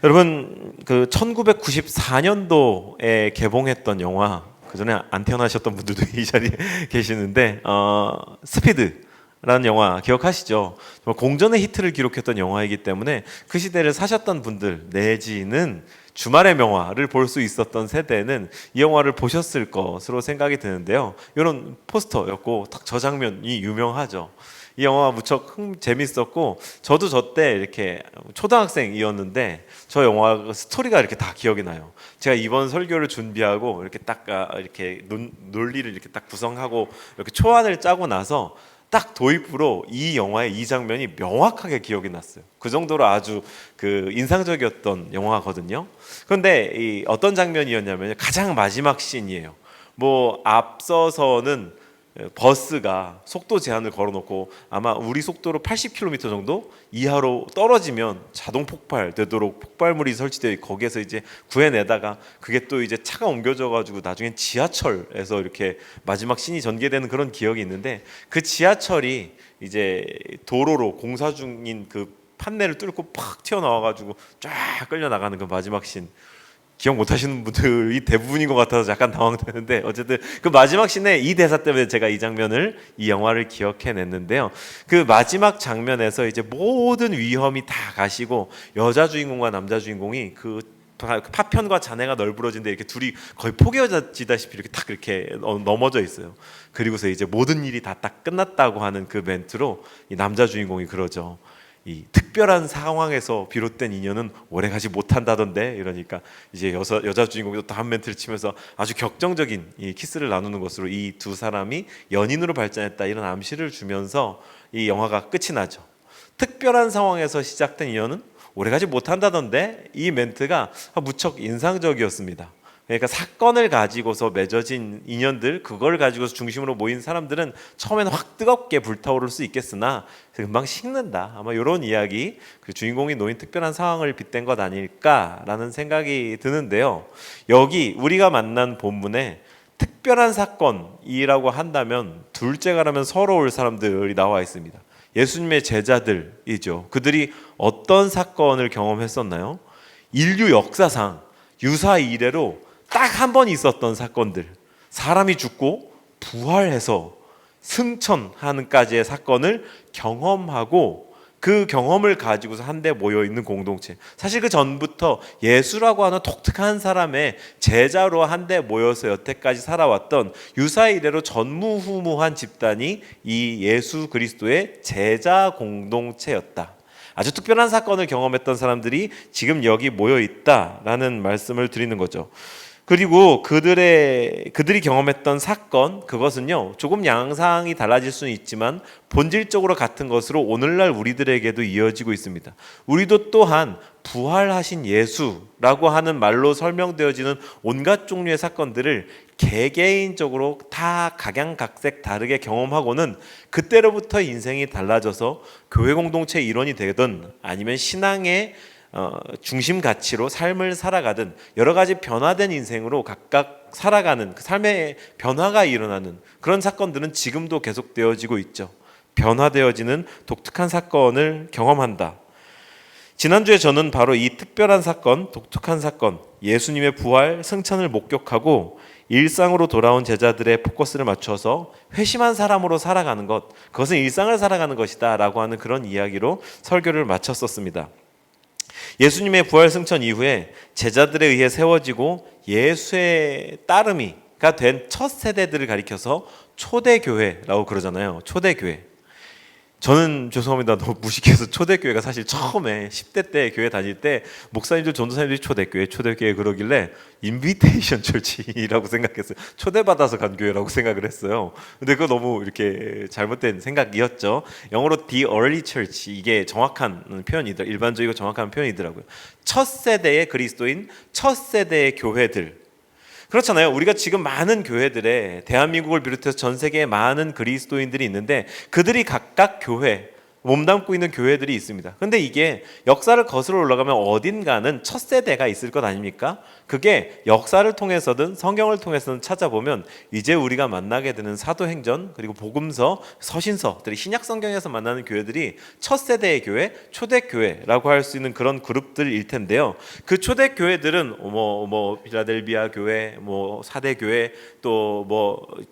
여러분, 그 1994년도에 개봉했던 영화, 그 전에 안 태어나셨던 분들도 이 자리에 계시는데, 스피드라는 영화 기억하시죠? 정말 공전의 히트를 기록했던 영화이기 때문에 그 시대를 사셨던 분들 내지는 주말의 명화를 볼 수 있었던 세대는 이 영화를 보셨을 것으로 생각이 드는데요. 이런 포스터였고 딱 저 장면이 유명하죠. 이 영화가 무척 재밌었고, 저도 저 때 이렇게 초등학생이었는데 저 영화 스토리가 이렇게 다 기억이 나요. 제가 이번 설교를 준비하고 이렇게 딱 이렇게 논리를 이렇게 딱 구성하고 이렇게 초안을 짜고 나서 딱 도입부로 이 영화의 이 장면이 명확하게 기억이 났어요. 그 정도로 아주 그 인상적이었던 영화거든요. 그런데 이 어떤 장면이었냐면 가장 마지막 씬이에요. 뭐 앞서서는 버스가 속도 제한을 걸어놓고 아마 우리 속도로 80km 정도 이하로 떨어지면 자동 폭발되도록 폭발물이 설치되어 거기에서 이제 구해내다가 그게 또 이제 차가 옮겨져 가지고 나중엔 지하철에서 이렇게 마지막 씬이 전개되는 그런 기억이 있는데, 그 지하철이 이제 도로로 공사 중인 그 판넬을 뚫고 팍 튀어나와 가지고 쫙 끌려 나가는 그 마지막 씬, 기억 못하시는 분들이 대부분인 것 같아서 약간 당황되는데, 어쨌든 그 마지막 씬에 이 대사 때문에 제가 이 장면을, 이 영화를 기억해냈는데요. 그 마지막 장면에서 이제 모든 위험이 다 가시고 여자 주인공과 남자 주인공이 그 파편과 잔해가 널브러진데 이렇게 둘이 거의 포개어지다시피 이렇게 딱 이렇게 넘어져 있어요. 그리고서 이제 모든 일이 다 딱 끝났다고 하는 그 멘트로 이 남자 주인공이 그러죠. 이 특별한 상황에서 비롯된 인연은 오래가지 못한다던데, 이러니까 이제 여자 주인공이 또 한 멘트를 치면서 아주 격정적인 이 키스를 나누는 것으로 이 두 사람이 연인으로 발전했다, 이런 암시를 주면서 이 영화가 끝이 나죠. 특별한 상황에서 시작된 인연은 오래가지 못한다던데, 이 멘트가 무척 인상적이었습니다. 그러니까 사건을 가지고서 맺어진 인연들, 그걸 가지고서 중심으로 모인 사람들은 처음에는 확 뜨겁게 불타오를 수 있겠으나 금방 식는다, 아마 이런 이야기, 그 주인공이 놓인 특별한 상황을 빗댄 것 아닐까라는 생각이 드는데요. 여기 우리가 만난 본문에 특별한 사건이라고 한다면 둘째가라면 서러울 사람들이 나와 있습니다. 예수님의 제자들이죠. 그들이 어떤 사건을 경험했었나요? 인류 역사상 유사 이래로 딱 한 번 있었던 사건들, 사람이 죽고 부활해서 승천하는까지의 사건을 경험하고 그 경험을 가지고서 한데 모여 있는 공동체. 사실 그 전부터 예수라고 하는 독특한 사람의 제자로 한데 모여서 여태까지 살아왔던 유사 이래로 전무후무한 집단이 이 예수 그리스도의 제자 공동체였다. 아주 특별한 사건을 경험했던 사람들이 지금 여기 모여 있다라는 말씀을 드리는 거죠. 그리고 그들이 경험했던 사건, 그것은요, 조금 양상이 달라질 수는 있지만 본질적으로 같은 것으로 오늘날 우리들에게도 이어지고 있습니다. 우리도 또한 부활하신 예수라고 하는 말로 설명되어지는 온갖 종류의 사건들을 개개인적으로 다 각양각색 다르게 경험하고는 그때로부터 인생이 달라져서 교회 공동체의 일원이 되든 아니면 신앙의 중심 가치로 삶을 살아가든 여러 가지 변화된 인생으로 각각 살아가는 그 삶의 변화가 일어나는 그런 사건들은 지금도 계속되어지고 있죠. 변화되어지는 독특한 사건을 경험한다. 지난주에 저는 바로 이 특별한 사건, 독특한 사건, 예수님의 부활, 승천을 목격하고 일상으로 돌아온 제자들의 포커스를 맞춰서 회심한 사람으로 살아가는 것, 그것은 일상을 살아가는 것이다 라고 하는 그런 이야기로 설교를 마쳤었습니다. 예수님의 부활 승천 이후에 제자들에 의해 세워지고 예수의 따르미가 된 첫 세대들을 가리켜서 초대교회라고 그러잖아요. 초대교회. 저는 죄송합니다. 너무 무식해서 초대교회가 사실 처음에 10대 때 교회 다닐 때 목사님들, 전도사님들이 초대교회 그러길래 인비테이션 철치라고 생각했어요. 초대받아서 간 교회라고 생각을 했어요. 근데 그거 너무 이렇게 잘못된 생각이었죠. 영어로 the early church, 이게 정확한 표현이더라고요. 일반적이고 정확한 표현이더라고요. 첫 세대의 그리스도인, 첫 세대의 교회들. 그렇잖아요. 우리가 지금 많은 교회들에 대한민국을 비롯해서 전 세계에 많은 그리스도인들이 있는데 그들이 각각 교회, 몸담고 있는 교회들이 있습니다. 근데 이게 역사를 거슬러 올라가면 어딘가는 첫 세대가 있을 것 아닙니까? 그게 역사를 통해서든 성경을 통해서든 찾아보면 이제 우리가 만나게 되는 사도행전 그리고 복음서, 서신서들이 신약 성경에서 만나는 교회들이 첫 세대의 교회, 초대교회라고 할 수 있는 그런 그룹들일 텐데요. 그 초대교회들은 필라델비아 교회, 사대 교회, 또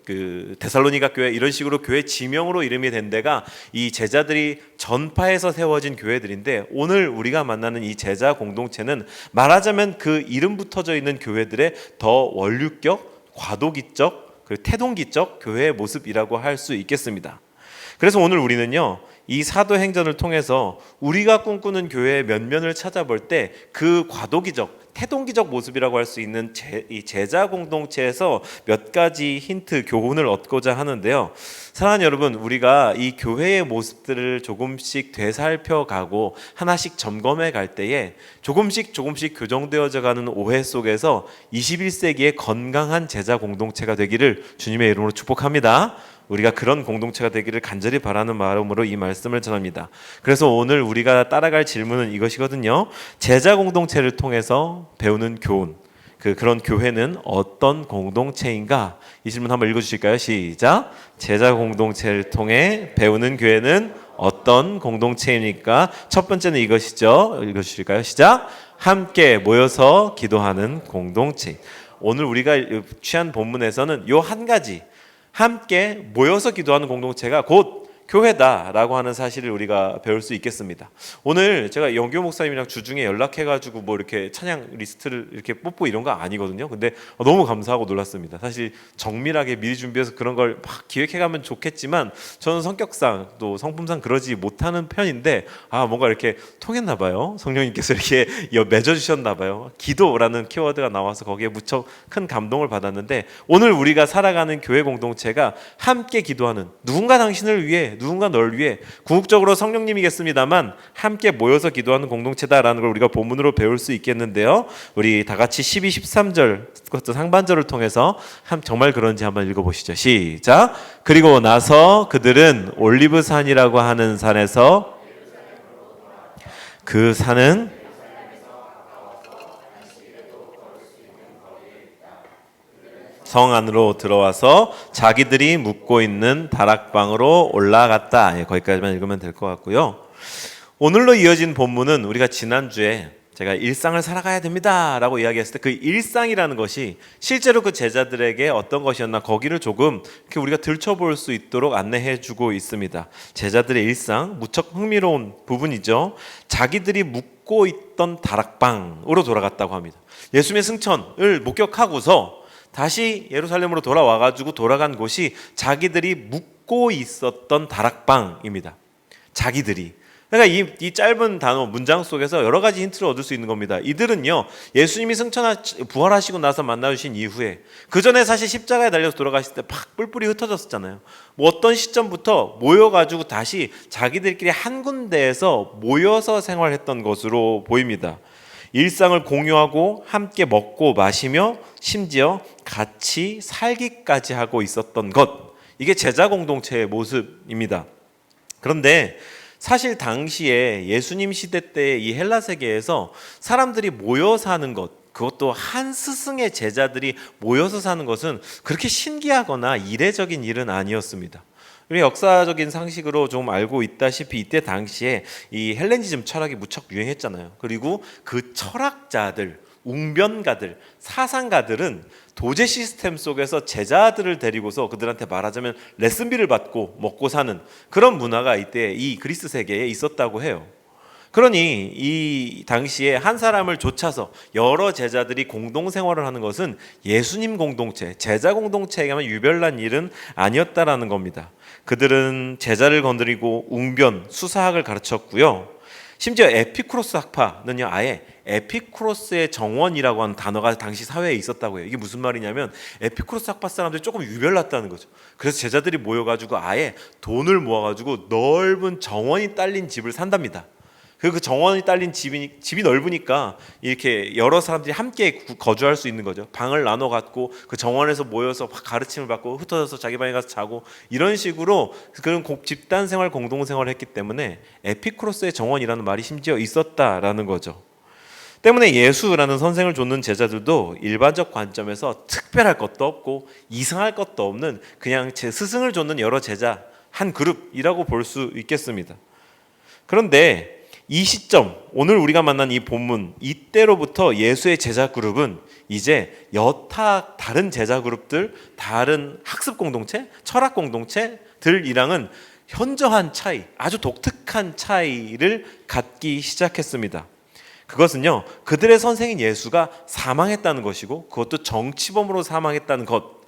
그 데살로니가 교회 이런 식으로 교회 지명으로 이름이 된 데가 이 제자들이 전파해서 세워진 교회들인데, 오늘 우리가 만나는 이 제자 공동체는 말하자면 그 이름 붙어져 있는 교회들의 더 원류격, 과도기적, 그리고 태동기적 교회의 모습이라고 할 수 있겠습니다. 그래서 오늘 우리는요, 이 사도행전을 통해서 우리가 꿈꾸는 교회의 면면을 찾아볼 때 그 과도기적, 태동기적 모습이라고 할 수 있는 이 제자 공동체에서 몇 가지 힌트, 교훈을 얻고자 하는데요. 사랑하는 여러분, 우리가 이 교회의 모습들을 조금씩 되살펴가고 하나씩 점검해 갈 때에 조금씩 교정되어져 가는 오해 속에서 21세기의 건강한 제자 공동체가 되기를 주님의 이름으로 축복합니다. 우리가 그런 공동체가 되기를 간절히 바라는 마음으로 이 말씀을 전합니다. 그래서 오늘 우리가 따라갈 질문은 이것이거든요. 제자 공동체를 통해서 배우는 교훈, 그런 교회는 어떤 공동체인가? 이 질문 한번 읽어주실까요? 시작. 제자 공동체를 통해 배우는 교회는 어떤 공동체입니까? 첫 번째는 이것이죠. 읽어주실까요? 시작. 함께 모여서 기도하는 공동체. 오늘 우리가 취한 본문에서는 요 한 가지, 함께 모여서 기도하는 공동체가 곧 교회다라고 하는 사실을 우리가 배울 수 있겠습니다. 오늘 제가 영교 목사님이랑 주중에 연락해가지고 이렇게 찬양 리스트를 이렇게 뽑고 이런 거 아니거든요. 근데 너무 감사하고 놀랐습니다. 사실 정밀하게 미리 준비해서 그런 걸 막 기획해가면 좋겠지만 저는 성격상 또 성품상 그러지 못하는 편인데 뭔가 이렇게 통했나 봐요. 성령님께서 이렇게 맺어주셨나 봐요. 기도라는 키워드가 나와서 거기에 무척 큰 감동을 받았는데, 오늘 우리가 살아가는 교회 공동체가 함께 기도하는, 누군가 당신을 위해, 누군가 널 위해, 궁극적으로 성령님이겠습니다만 함께 모여서 기도하는 공동체다라는 걸 우리가 본문으로 배울 수 있겠는데요. 우리 다 같이 12, 13절 그것도 상반절을 통해서 정말 그런지 한번 읽어보시죠. 시작. 그리고 나서 그들은 올리브산이라고 하는 산에서, 그 산은 성 안으로 들어와서 자기들이 묵고 있는 다락방으로 올라갔다. 거기까지만 읽으면 될 것 같고요. 오늘로 이어진 본문은 우리가 지난주에 제가 일상을 살아가야 됩니다 라고 이야기했을 때 그 일상이라는 것이 실제로 그 제자들에게 어떤 것이었나, 거기를 조금 이렇게 우리가 들춰볼 수 있도록 안내해 주고 있습니다. 제자들의 일상, 무척 흥미로운 부분이죠. 자기들이 묵고 있던 다락방으로 돌아갔다고 합니다. 예수님의 승천을 목격하고서 다시 예루살렘으로 돌아와가지고 돌아간 곳이 자기들이 묵고 있었던 다락방입니다. 자기들이. 그러니까 이 짧은 단어, 문장 속에서 여러 가지 힌트를 얻을 수 있는 겁니다. 이들은요, 예수님이 부활하시고 나서 만나주신 이후에, 그 전에 사실 십자가에 달려서 돌아가실 때 팍 뿔뿔이 흩어졌었잖아요. 어떤 시점부터 모여가지고 다시 자기들끼리 한 군데에서 모여서 생활했던 것으로 보입니다. 일상을 공유하고 함께 먹고 마시며 심지어 같이 살기까지 하고 있었던 것, 이게 제자 공동체의 모습입니다. 그런데 사실 당시에 예수님 시대 때 이 헬라 세계에서 사람들이 모여 사는 것, 그것도 한 스승의 제자들이 모여서 사는 것은 그렇게 신기하거나 이례적인 일은 아니었습니다. 우리 역사적인 상식으로 좀 알고 있다시피 이때 당시에 이 헬레니즘 철학이 무척 유행했잖아요. 그리고 그 철학자들, 웅변가들, 사상가들은 도제 시스템 속에서 제자들을 데리고서 그들한테 말하자면 레슨비를 받고 먹고 사는 그런 문화가 이때 이 그리스 세계에 있었다고 해요. 그러니 이 당시에 한 사람을 좇아서 여러 제자들이 공동생활을 하는 것은 예수님 공동체, 제자 공동체에게만 유별난 일은 아니었다라는 겁니다. 그들은 제자를 건드리고 웅변, 수사학을 가르쳤고요. 심지어 에피쿠로스 학파는요, 아예 에피쿠로스의 정원이라고 하는 단어가 당시 사회에 있었다고 해요. 이게 무슨 말이냐면 에피쿠로스 학파 사람들이 조금 유별났다는 거죠. 그래서 제자들이 모여가지고 아예 돈을 모아가지고 넓은 정원이 딸린 집을 산답니다. 그 정원이 딸린 집이 넓으니까 이렇게 여러 사람들이 함께 거주할 수 있는 거죠. 방을 나눠 갖고 그 정원에서 모여서 가르침을 받고 흩어져서 자기 방에 가서 자고 이런 식으로 그런 집단 생활, 공동 생활을 했기 때문에 에피쿠로스의 정원이라는 말이 심지어 있었다라는 거죠. 때문에 예수라는 선생을 좇는 제자들도 일반적 관점에서 특별할 것도 없고 이상할 것도 없는 그냥 제 스승을 좇는 여러 제자 한 그룹이라고 볼 수 있겠습니다. 그런데 이 시점, 오늘 우리가 만난 이 본문, 이때로부터 예수의 제자 그룹은 이제 여타 다른 제자 그룹들, 다른 학습 공동체, 철학 공동체들이랑은 현저한 차이, 아주 독특한 차이를 갖기 시작했습니다. 그것은요, 그들의 선생인 예수가 사망했다는 것이고 그것도 정치범으로 사망했다는 것.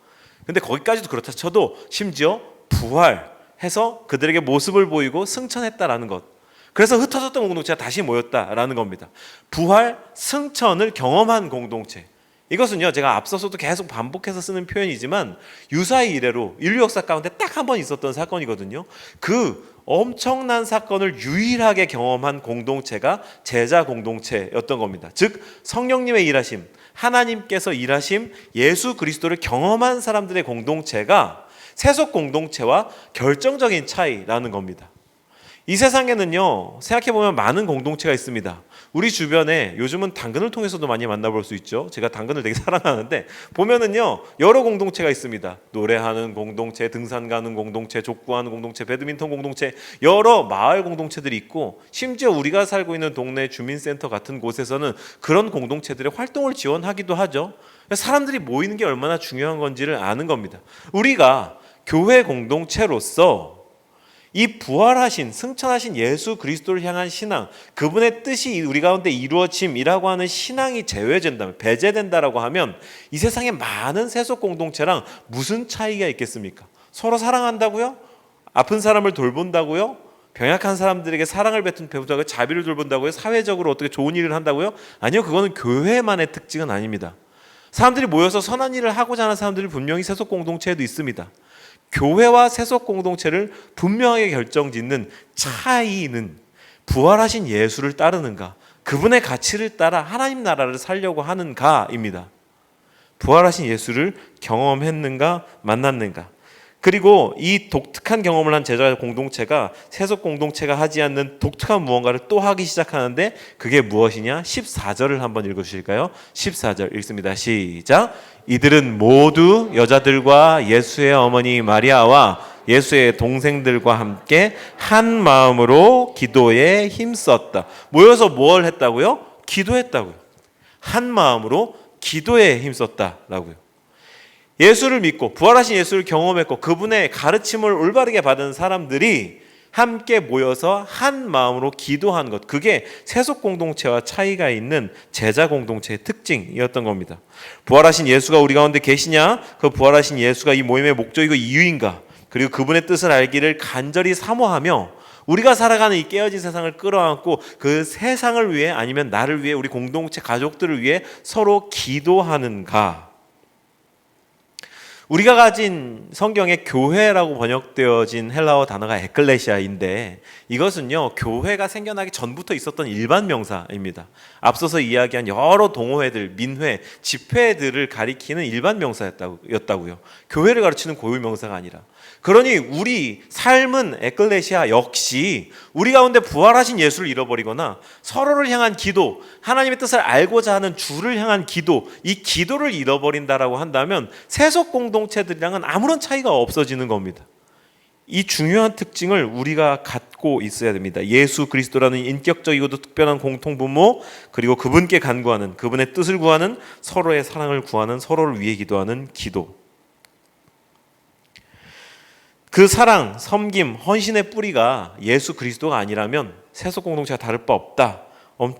근데 거기까지도 그렇다 쳐도 심지어 부활해서 그들에게 모습을 보이고 승천했다라는 것. 그래서 흩어졌던 공동체가 다시 모였다라는 겁니다. 부활, 승천을 경험한 공동체. 이것은요, 제가 앞서서도 계속 반복해서 쓰는 표현이지만 유사의 이래로 인류 역사 가운데 딱 한 번 있었던 사건이거든요. 그 엄청난 사건을 유일하게 경험한 공동체가 제자 공동체였던 겁니다. 즉 성령님의 일하심, 하나님께서 일하심, 예수 그리스도를 경험한 사람들의 공동체가 세속 공동체와 결정적인 차이라는 겁니다. 이 세상에는요, 생각해보면 많은 공동체가 있습니다. 우리 주변에 요즘은 당근을 통해서도 많이 만나볼 수 있죠. 제가 당근을 되게 사랑하는데 보면은요, 여러 공동체가 있습니다. 노래하는 공동체, 등산 가는 공동체, 족구하는 공동체, 배드민턴 공동체, 여러 마을 공동체들이 있고 심지어 우리가 살고 있는 동네 주민센터 같은 곳에서는 그런 공동체들의 활동을 지원하기도 하죠. 사람들이 모이는 게 얼마나 중요한 건지를 아는 겁니다. 우리가 교회 공동체로서 이 부활하신 승천하신 예수 그리스도를 향한 신앙, 그분의 뜻이 우리 가운데 이루어짐이라고 하는 신앙이 제외된다면, 배제된다라고 하면 이 세상에 많은 세속 공동체랑 무슨 차이가 있겠습니까? 서로 사랑한다고요? 아픈 사람을 돌본다고요? 병약한 사람들에게 사랑을 베푼다고요? 자비를 돌본다고요? 사회적으로 어떻게 좋은 일을 한다고요? 아니요, 그거는 교회만의 특징은 아닙니다. 사람들이 모여서 선한 일을 하고자 하는 사람들이 분명히 세속 공동체에도 있습니다. 교회와 세속 공동체를 분명하게 결정짓는 차이는 부활하신 예수를 따르는가, 그분의 가치를 따라 하나님 나라를 살려고 하는가입니다. 부활하신 예수를 경험했는가, 만났는가. 그리고 이 독특한 경험을 한 제자 공동체가 세속 공동체가 하지 않는 독특한 무언가를 또 하기 시작하는데 그게 무엇이냐? 14절을 한번 읽으실까요? 14절 읽습니다. 시작. 이들은 모두 여자들과 예수의 어머니 마리아와 예수의 동생들과 함께 한 마음으로 기도에 힘썼다. 모여서 뭘 했다고요? 기도했다고요. 한 마음으로 기도에 힘썼다라고요. 예수를 믿고 부활하신 예수를 경험했고 그분의 가르침을 올바르게 받은 사람들이 함께 모여서 한 마음으로 기도하는 것, 그게 세속 공동체와 차이가 있는 제자 공동체의 특징이었던 겁니다. 부활하신 예수가 우리 가운데 계시냐? 그 부활하신 예수가 이 모임의 목적이고 이유인가? 그리고 그분의 뜻을 알기를 간절히 사모하며 우리가 살아가는 이 깨어진 세상을 끌어안고 그 세상을 위해, 아니면 나를 위해, 우리 공동체 가족들을 위해 서로 기도하는가? 우리가 가진 성경에 교회라고 번역되어진 헬라어 단어가 에클레시아인데 이것은요, 교회가 생겨나기 전부터 있었던 일반 명사입니다. 앞서서 이야기한 여러 동호회들, 민회, 집회들을 가리키는 일반 명사였다고요. 교회를 가르치는 고유 명사가 아니라. 그러니 우리 삶은 에클레시아 역시 우리 가운데 부활하신 예수를 잃어버리거나 서로를 향한 기도, 하나님의 뜻을 알고자 하는 주를 향한 기도, 이 기도를 잃어버린다라고 한다면 세속 공동체들이랑은 아무런 차이가 없어지는 겁니다. 이 중요한 특징을 우리가 갖고 있어야 됩니다. 예수 그리스도라는 인격적이고도 특별한 공통부모, 그리고 그분께 간구하는, 그분의 뜻을 구하는, 서로의 사랑을 구하는, 서로를 위해 기도하는 기도. 그 사랑, 섬김, 헌신의 뿌리가 예수 그리스도가 아니라면 세속 공동체가 다를 바 없다.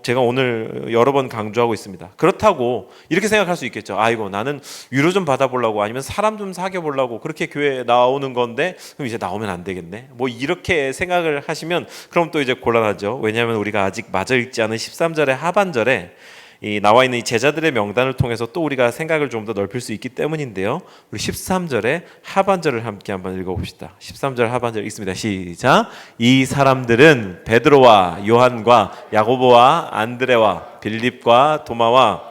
제가 오늘 여러 번 강조하고 있습니다. 그렇다고 이렇게 생각할 수 있겠죠. 아이고, 나는 위로 좀 받아보려고, 아니면 사람 좀 사귀어보려고 그렇게 교회에 나오는 건데 그럼 이제 나오면 안 되겠네, 뭐 이렇게 생각을 하시면 그럼 또 이제 곤란하죠. 왜냐하면 우리가 아직 마저 읽지 않은 13절의 하반절에 이 나와 있는 이 제자들의 명단을 통해서 또 우리가 생각을 좀 더 넓힐 수 있기 때문인데요. 우리 13절의 하반절을 함께 한번 읽어봅시다. 13절 하반절 읽습니다. 시작. 이 사람들은 베드로와 요한과 야고보와 안드레와 빌립과 도마와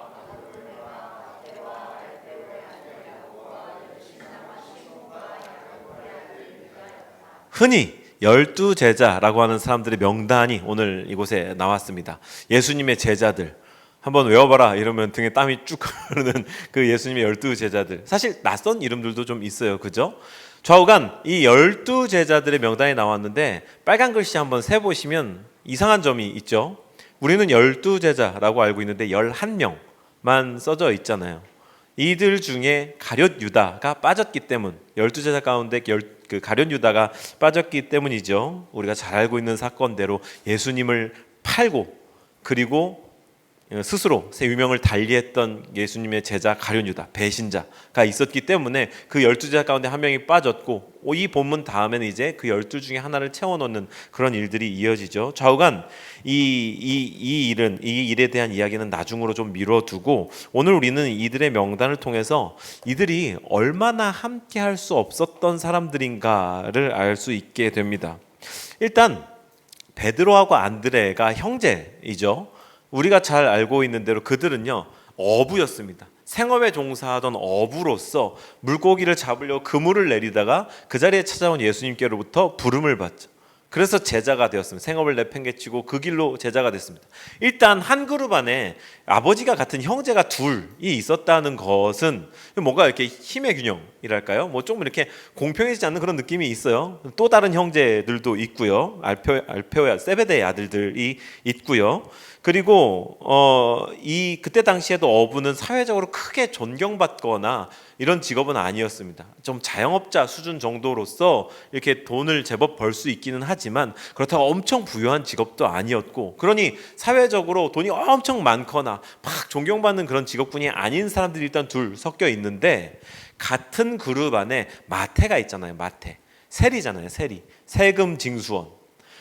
흔히 12제자라고 하는 사람들의 명단이 오늘 이곳에 나왔습니다. 예수님의 제자들 한번 외워봐라 이러면 등에 땀이 쭉 흐르는 그 예수님의 12제자들. 사실 낯선 이름들도 좀 있어요. 그죠? 좌우간 이 12제자들의 명단이 나왔는데 빨간 글씨 한번 세보시면 이상한 점이 있죠. 우리는 12제자라고 알고 있는데 11명만 써져 있잖아요. 이들 중에 가룟 유다가 빠졌기 때문, 12제자 가운데 그 가룟 유다가 빠졌기 때문이죠. 우리가 잘 알고 있는 사건대로 예수님을 팔고 그리고 스스로 새 유명을 달리했던 예수님의 제자 가룟 유다, 배신자가 있었기 때문에 그 12제자 가운데 한 명이 빠졌고, 이 본문 다음에는 이제 그 12 중에 하나를 채워넣는 그런 일들이 이어지죠. 좌우간 이 일에 대한 이야기는 나중으로 좀 미뤄두고, 오늘 우리는 이들의 명단을 통해서 이들이 얼마나 함께 할 수 없었던 사람들인가를 알 수 있게 됩니다. 일단 베드로하고 안드레가 형제이죠. 우리가 잘 알고 있는 대로 그들은요, 어부였습니다. 생업에 종사하던 어부로서 물고기를 잡으려고 그물을 내리다가 그 자리에 찾아온 예수님께로부터 부름을 받죠. 그래서 제자가 되었습니다. 생업을 내팽개치고 그 길로 제자가 됐습니다. 일단 한 그룹 안에 아버지가 같은 형제가 둘이 있었다는 것은 뭔가 이렇게 힘의 균형이랄까요? 뭐 조금 이렇게 공평해지지 않는 그런 느낌이 있어요. 또 다른 형제들도 있고요. 알페오야 세베대의 아들들이 있고요. 그리고 그때 당시에도 어부는 사회적으로 크게 존경받거나 이런 직업은 아니었습니다. 좀 자영업자 수준 정도로서 이렇게 돈을 제법 벌 수 있기는 하지만 그렇다고 엄청 부유한 직업도 아니었고, 그러니 사회적으로 돈이 엄청 많거나 막 존경받는 그런 직업군이 아닌 사람들이 일단 둘 섞여 있는데, 같은 그룹 안에 마태가 있잖아요. 마태, 세리잖아요. 세금 징수원.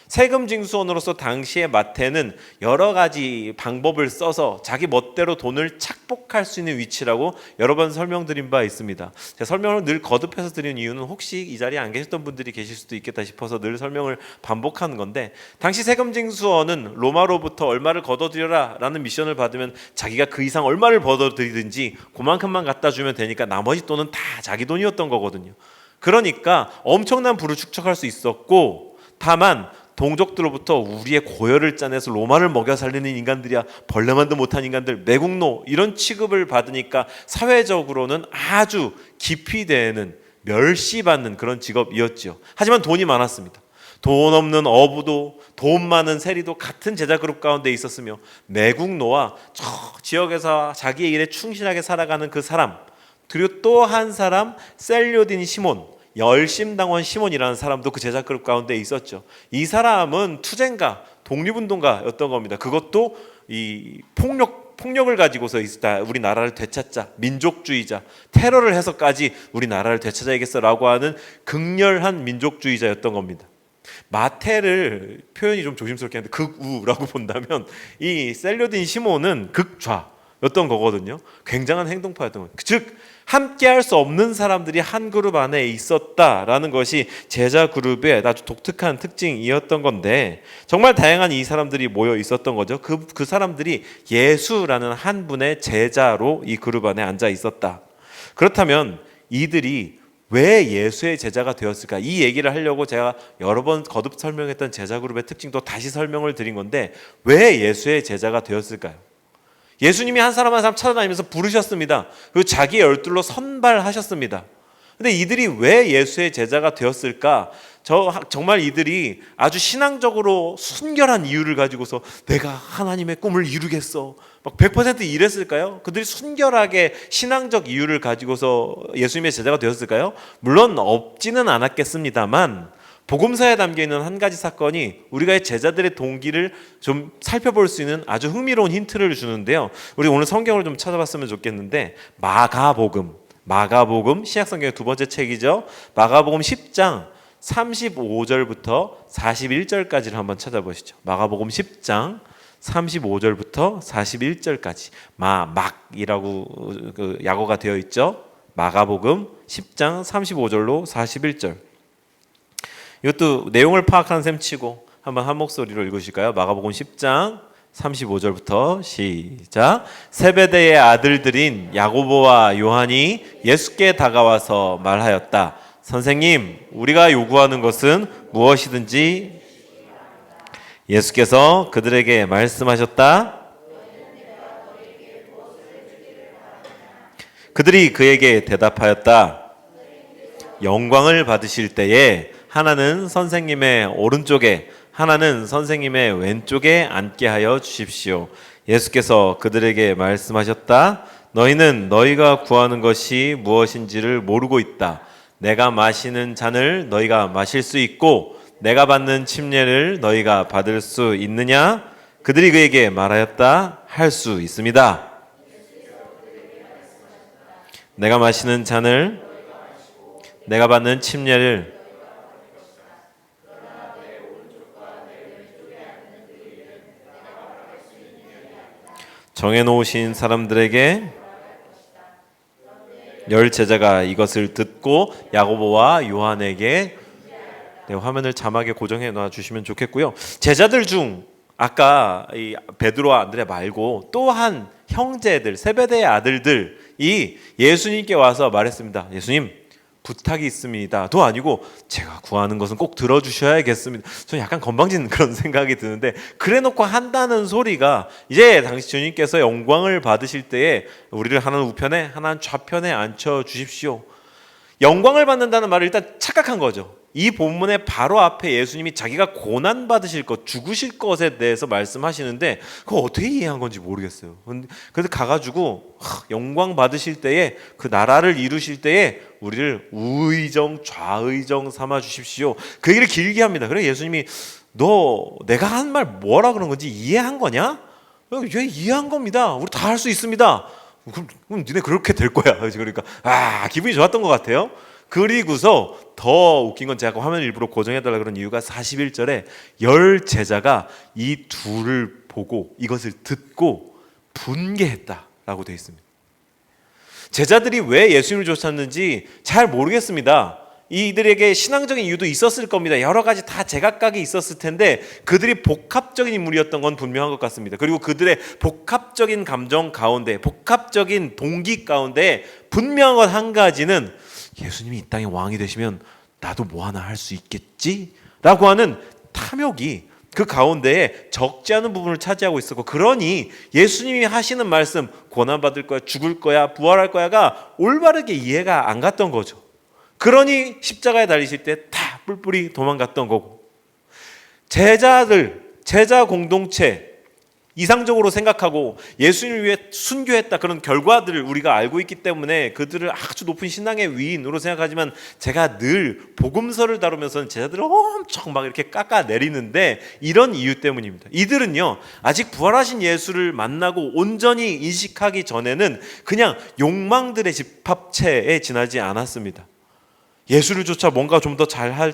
세금 징수원으로서 당시의 마태는 여러 가지 방법을 써서 자기 멋대로 돈을 착복할 수 있는 위치라고 여러 번 설명드린 바 있습니다. 제가 설명을 늘 거듭해서 드리는 이유는 혹시 이 자리에 안 계셨던 분들이 계실 수도 있겠다 싶어서 늘 설명을 반복하는 건데, 당시 세금 징수원은 로마로부터 얼마를 걷어들여라 라는 미션을 받으면 자기가 그 이상 얼마를 걷어들이든지 그만큼만 갖다 주면 되니까 나머지 돈은 다 자기 돈이었던 거거든요. 그러니까 엄청난 부를 축적할 수 있었고, 다만 동족들로부터 우리의 고열을 짜내서 로마를 먹여 살리는 인간들이야, 벌레만도 못한 인간들, 매국노, 이런 취급을 받으니까 사회적으로는 아주 기피되는, 멸시받는 그런 직업이었죠. 하지만 돈이 많았습니다. 돈 없는 어부도 돈 많은 세리도 같은 제자 그룹 가운데 있었으며, 매국노와 저 지역에서 자기의 일에 충실하게 살아가는 그 사람, 그리고 또 한 사람 셀료딘 시몬, 열심당원 시몬이라는 사람도 그 제자 그룹 가운데 있었죠. 이 사람은 투쟁가, 독립운동가였던 겁니다. 그것도 이 폭력을 가지고서 있다. 우리 나라를 되찾자, 민족주의자, 테러를 해서까지 우리 나라를 되찾아야겠어라고 하는 극렬한 민족주의자였던 겁니다. 마태를 표현이 좀 조심스럽게 하는데 극우라고 본다면, 이 셀료딘 시몬은 극좌였던 거거든요. 굉장한 행동파였던 거예요. 즉 함께할 수 없는 사람들이 한 그룹 안에 있었다라는 것이 제자 그룹의 아주 독특한 특징이었던 건데, 정말 다양한 이 사람들이 모여 있었던 거죠. 그 사람들이 예수라는 한 분의 제자로 이 그룹 안에 앉아 있었다. 그렇다면 이들이 왜 예수의 제자가 되었을까? 이 얘기를 하려고 제가 여러 번 거듭 설명했던 제자 그룹의 특징도 다시 설명을 드린 건데, 왜 예수의 제자가 되었을까요? 예수님이 한 사람 한 사람 찾아다니면서 부르셨습니다. 그리고 자기 열둘로 선발하셨습니다. 근데 이들이 왜 예수의 제자가 되었을까? 정말 이들이 아주 신앙적으로 순결한 이유를 가지고서 내가 하나님의 꿈을 이루겠어, 막 100% 이랬을까요? 그들이 순결하게 신앙적 이유를 가지고서 예수님의 제자가 되었을까요? 물론 없지는 않았겠습니다만, 복음서에 담겨있는 한 가지 사건이 우리가 제자들의 동기를 좀 살펴볼 수 있는 아주 흥미로운 힌트를 주는데요. 우리 오늘 성경을 좀 찾아봤으면 좋겠는데, 마가복음 신약성경의 두 번째 책이죠. 마가복음 10장 35절부터 41절까지를 한번 찾아보시죠. 마가복음 10장 35절부터 41절까지 막이라고 그 약어가 되어 있죠. 마가복음 10장 35절로 41절. 이것도 내용을 파악하는 셈 치고 한번 한 목소리로 읽으실까요? 마가복음 10장 35절부터 시작. 세베대의 아들들인 야고보와 요한이 예수께 다가와서 말하였다. 선생님, 우리가 요구하는 것은 무엇이든지. 예수께서 그들에게 말씀하셨다. 그들이 그에게 대답하였다. 영광을 받으실 때에 하나는 선생님의 오른쪽에 하나는 선생님의 왼쪽에 앉게 하여 주십시오. 예수께서 그들에게 말씀하셨다. 너희는 너희가 구하는 것이 무엇인지를 모르고 있다. 내가 마시는 잔을 너희가 마실 수 있고 내가 받는 침례를 너희가 받을 수 있느냐? 그들이 그에게 말하였다. 할 수 있습니다. 내가 마시는 잔을 내가 받는 침례를 정해놓으신 사람들에게 열 제자가 이것을 듣고 야고보와 요한에게 화면을 자막에 고정해 놔 주시면 좋겠고요. 제자들 중 아까 이 베드로와 안드레 말고 또한 형제들 세베대의 아들들이 예수님께 와서 말했습니다. 예수님, 부탁이 있습니다. 도 아니고 제가 구하는 것은 꼭 들어주셔야겠습니다. 저는 약간 건방진 그런 생각이 드는데 그래놓고 한다는 소리가 이제 당시 주님께서 영광을 받으실 때에 우리를 하나는 우편에 하나는 좌편에 앉혀주십시오. 영광을 받는다는 말을 일단 착각한 거죠. 이 본문의 바로 앞에 예수님이 자기가 고난 받으실 것, 죽으실 것에 대해서 말씀하시는데 그거 어떻게 이해한 건지 모르겠어요. 그래서 가가지고 영광 받으실 때에 그 나라를 이루실 때에 우리를 우의정 좌의정 삼아 주십시오. 그 얘기를 길게 합니다. 그래 예수님이 너 내가 한 말 뭐라 그런 건지 이해한 거냐? 왜 이해한 겁니다. 우리 다 할 수 있습니다. 그럼 니네 그렇게 될 거야. 그러니까 기분이 좋았던 것 같아요. 그리고서 더 웃긴 건 제가 화면 일부러 고정해달라 그런 이유가 41절에 열 제자가 이 둘을 보고 이것을 듣고 분개했다라고 되어 있습니다. 제자들이 왜 예수님을 쫓았는지 잘 모르겠습니다. 이들에게 신앙적인 이유도 있었을 겁니다. 여러 가지 다 제각각이 있었을 텐데 그들이 복합적인 인물이었던 건 분명한 것 같습니다. 그리고 그들의 복합적인 감정 가운데 복합적인 동기 가운데 분명한 것 한 가지는 예수님이 이 땅의 왕이 되시면 나도 뭐 하나 할 수 있겠지? 라고 하는 탐욕이 그 가운데에 적지 않은 부분을 차지하고 있었고 그러니 예수님이 하시는 말씀 고난받을 거야, 죽을 거야, 부활할 거야가 올바르게 이해가 안 갔던 거죠. 그러니 십자가에 달리실 때 다 뿔뿔이 도망갔던 거고 제자 공동체 이상적으로 생각하고 예수님을 위해 순교했다 그런 결과들을 우리가 알고 있기 때문에 그들을 아주 높은 신앙의 위인으로 생각하지만 제가 늘 복음서를 다루면서는 제자들을 엄청 막 이렇게 깎아내리는데 이런 이유 때문입니다. 이들은요 아직 부활하신 예수를 만나고 온전히 인식하기 전에는 그냥 욕망들의 집합체에 지나지 않았습니다. 예수를 쫓아 뭔가 좀 더 잘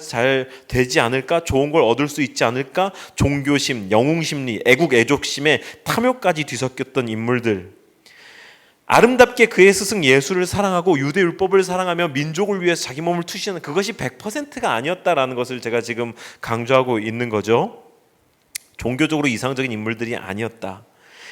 되지 않을까? 좋은 걸 얻을 수 있지 않을까? 종교심, 영웅심리, 애국, 애족심에 탐욕까지 뒤섞였던 인물들. 아름답게 그의 스승 예수를 사랑하고 유대 율법을 사랑하며 민족을 위해서 자기 몸을 투시하는 그것이 100%가 아니었다라는 것을 제가 지금 강조하고 있는 거죠. 종교적으로 이상적인 인물들이 아니었다.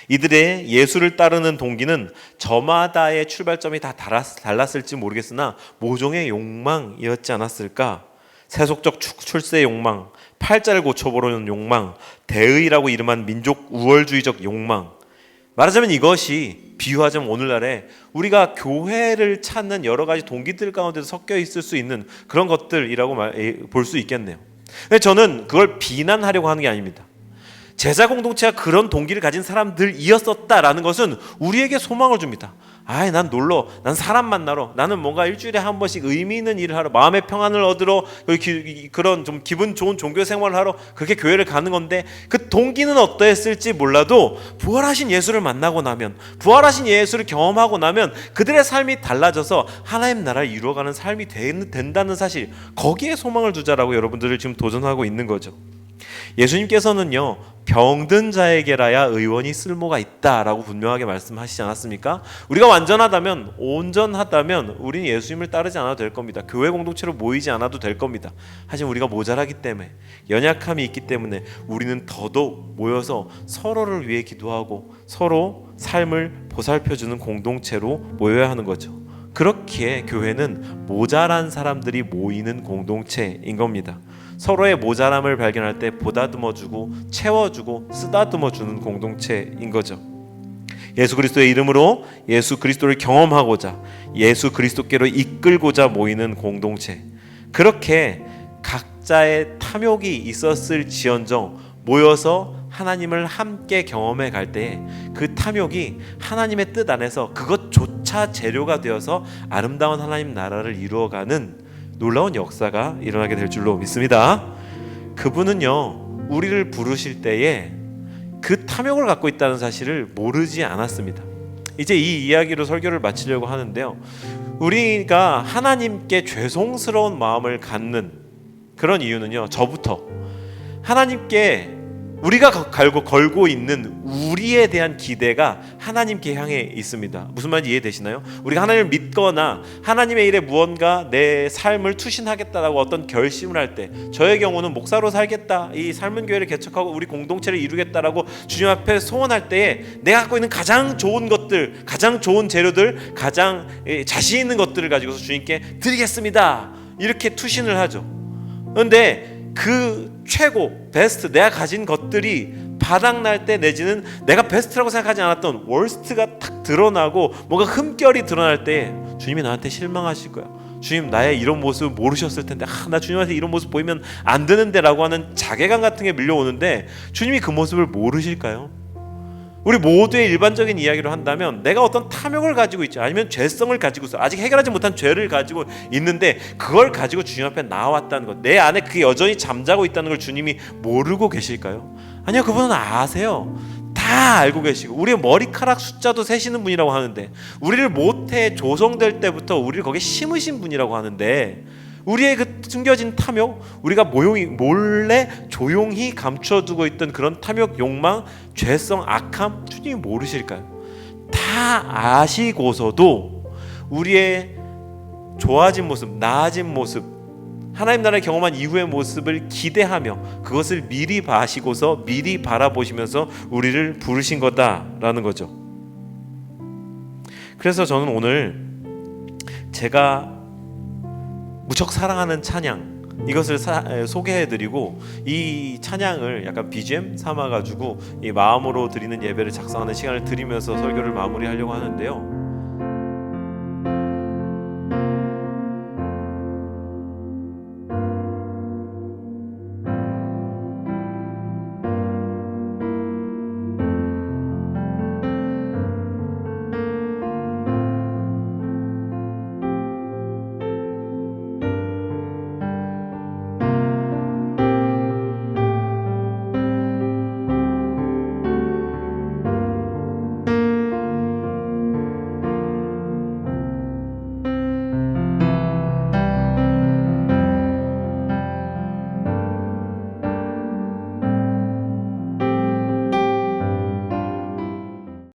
이들의 예수를 따르는 동기는 저마다의 출발점이 다 달랐을지 모르겠으나 모종의 욕망이었지 않았을까? 세속적 출세의 욕망, 팔자를 고쳐보려는 욕망, 대의라고 이름한 민족 우월주의적 욕망. 말하자면 이것이 비유하자면 오늘날에 우리가 교회를 찾는 여러 가지 동기들 가운데도 섞여 있을 수 있는 그런 것들이라고 볼 수 있겠네요. 근데 저는 그걸 비난하려고 하는 게 아닙니다. 제자 공동체가 그런 동기를 가진 사람들이었었다라는 것은 우리에게 소망을 줍니다. 난 놀러, 난 사람 만나러, 나는 뭔가 일주일에 한 번씩 의미 있는 일을 하러, 마음의 평안을 얻으러 그런 좀 기분 좋은 종교 생활을 하러 그렇게 교회를 가는 건데 그 동기는 어떠했을지 몰라도 부활하신 예수를 만나고 나면 부활하신 예수를 경험하고 나면 그들의 삶이 달라져서 하나님 나라를 이루어가는 삶이 된다는 사실 거기에 소망을 두자라고 여러분들을 지금 도전하고 있는 거죠. 예수님께서는요, 병든 자에게라야 의원이 쓸모가 있다라고 분명하게 말씀하시지 않았습니까? 우리가 완전하다면, 온전하다면 우리는 예수님을 따르지 않아도 될 겁니다. 교회 공동체로 모이지 않아도 될 겁니다. 하지만 우리가 모자라기 때문에, 연약함이 있기 때문에 우리는 더더욱 모여서 서로를 위해 기도하고 서로 삶을 보살펴주는 공동체로 모여야 하는 거죠. 그렇기에 교회는 모자란 사람들이 모이는 공동체인 겁니다. 서로의 모자람을 발견할 때 보다듬어주고 채워주고 쓰다듬어주는 공동체인 거죠. 예수 그리스도의 이름으로 예수 그리스도를 경험하고자, 예수 그리스도께로 이끌고자 모이는 공동체. 그렇게 각자의 탐욕이 있었을지언정 모여서 하나님을 함께 경험해 갈 때 그 탐욕이 하나님의 뜻 안에서 그것조차 재료가 되어서 아름다운 하나님 나라를 이루어가는 놀라운 역사가 일어나게 될 줄로 믿습니다. 그분은요, 우리를 부르실 때에 그 탐욕을 갖고 있다는 사실을 모르지 않았습니다. 이제 이 이야기로 설교를 마치려고 하는데요, 우리가 하나님께 죄송스러운 마음을 갖는 그런 이유는요, 저부터 하나님께 우리가 걸고 있는 우리에 대한 기대가 하나님께 향해 있습니다. 무슨 말인지 이해되시나요? 우리가 하나님을 믿거나 하나님의 일에 무언가 내 삶을 투신하겠다라고 어떤 결심을 할 때, 저의 경우는 목사로 살겠다, 이 삶은 교회를 개척하고 우리 공동체를 이루겠다라고 주님 앞에 소원할 때에 내가 갖고 있는 가장 좋은 것들, 가장 좋은 재료들, 가장 자신 있는 것들을 가지고서 주님께 드리겠습니다, 이렇게 투신을 하죠. 그런데 그 최고 베스트, 내가 가진 것들이 바닥날 때, 내지는 내가 베스트라고 생각하지 않았던 월스트가 탁 드러나고 뭔가 흠결이 드러날 때 주님이 나한테 실망하실 거야. 주님, 나의 이런 모습 모르셨을 텐데, 나 주님한테 이런 모습 보이면 안 되는데 라고 하는 자괴감 같은 게 밀려오는데 주님이 그 모습을 모르실까요? 우리 모두의 일반적인 이야기로 한다면, 내가 어떤 탐욕을 가지고 있죠, 아니면 죄성을 가지고 있어, 아직 해결하지 못한 죄를 가지고 있는데 그걸 가지고 주님 앞에 나왔다는 것, 내 안에 그게 여전히 잠자고 있다는 걸 주님이 모르고 계실까요? 아니요, 그분은 아세요. 다 알고 계시고, 우리의 머리카락 숫자도 세시는 분이라고 하는데, 우리를 모태에 조성될 때부터 우리를 거기에 심으신 분이라고 하는데, 우리의 그 숨겨진 탐욕, 우리가 몰래 조용히 감춰두고 있던 그런 탐욕, 욕망, 죄성, 악함, 주님이 모르실까요? 다 아시고서도 우리의 좋아진 모습, 나아진 모습, 하나님 나라를 경험한 이후의 모습을 기대하며 그것을 미리 봐시고서 미리 바라보시면서 우리를 부르신 거다라는 거죠. 그래서 저는 오늘 제가 무척 사랑하는 찬양, 이것을 소개해드리고 이 찬양을 약간 BGM 삼아가지고 이 마음으로 드리는 예배를 작성하는 시간을 드리면서 설교를 마무리하려고 하는데요,